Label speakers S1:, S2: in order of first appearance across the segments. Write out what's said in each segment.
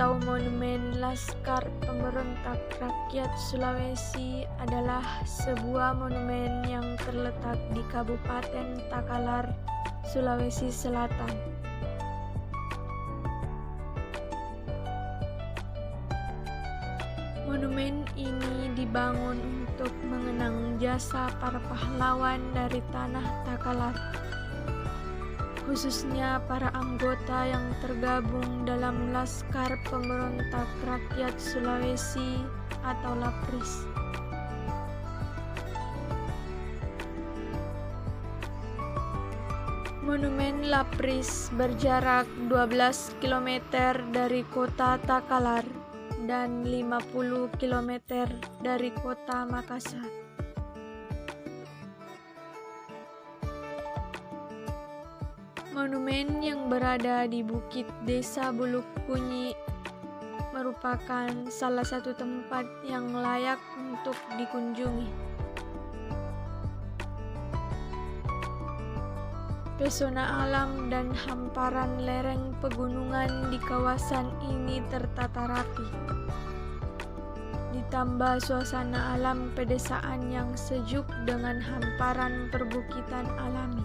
S1: atau Monumen Laskar Pemberontak Rakyat Sulawesi adalah sebuah monumen yang terletak di Kabupaten Takalar, Sulawesi Selatan. Monumen ini dibangun untuk mengenang jasa para pahlawan dari tanah Takalar, khususnya para anggota yang tergabung dalam Laskar Pemberontak Rakyat Sulawesi atau LAPRIS. Monumen LAPRIS berjarak 12 km dari kota Takalar dan 50 km dari kota Makassar. Monumen yang berada di Bukit Desa Bulukunyi merupakan salah satu tempat yang layak untuk dikunjungi. Pesona alam dan hamparan lereng pegunungan di kawasan ini tertata rapi. Ditambah suasana alam pedesaan yang sejuk dengan hamparan perbukitan alami.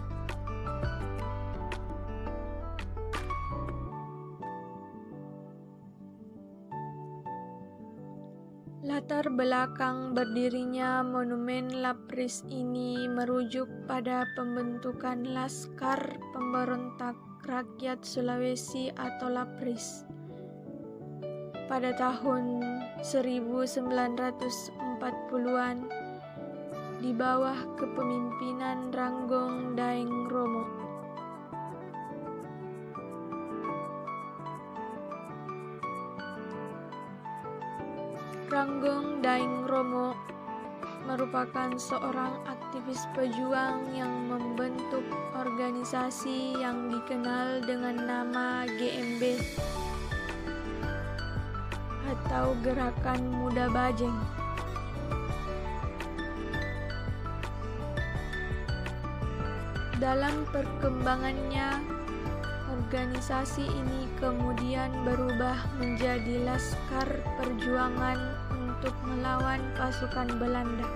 S1: Latar belakang berdirinya Monumen LAPRIS ini merujuk pada pembentukan Laskar Pemberontak Rakyat Sulawesi atau LAPRIS pada tahun 1940-an di bawah kepemimpinan Ranggong Daeng Romo. Ranggong Daeng Romo merupakan seorang aktivis pejuang yang membentuk organisasi yang dikenal dengan nama GMB atau Gerakan Muda Bajeng. Dalam perkembangannya, organisasi ini kemudian berubah menjadi Laskar Perjuangan untuk melawan pasukan Belanda.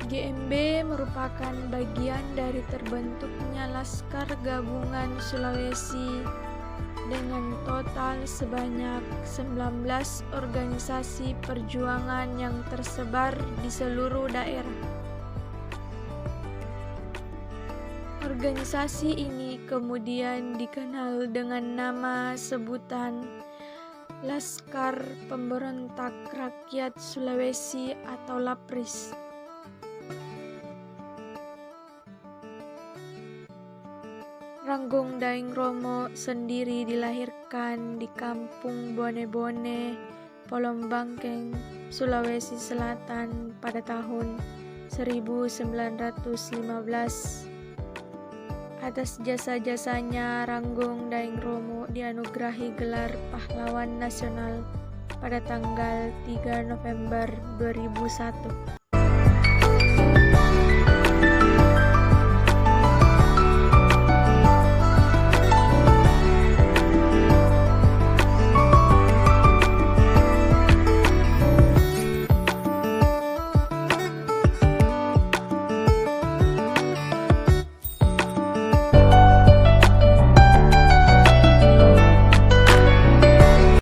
S1: GMB merupakan bagian dari terbentuknya Laskar Gabungan Sulawesi dengan total sebanyak 19 organisasi perjuangan yang tersebar di seluruh daerah. Organisasi ini kemudian dikenal dengan nama sebutan Laskar Pemberontak Rakyat Sulawesi atau LAPRIS. Ranggong Daeng Romo sendiri dilahirkan di Kampung Bone-Bone, Polombangkeng, Sulawesi Selatan pada tahun 1915. Atas jasa-jasanya, Ranggong Daeng Romo dianugerahi gelar Pahlawan Nasional pada tanggal 3 November 2001.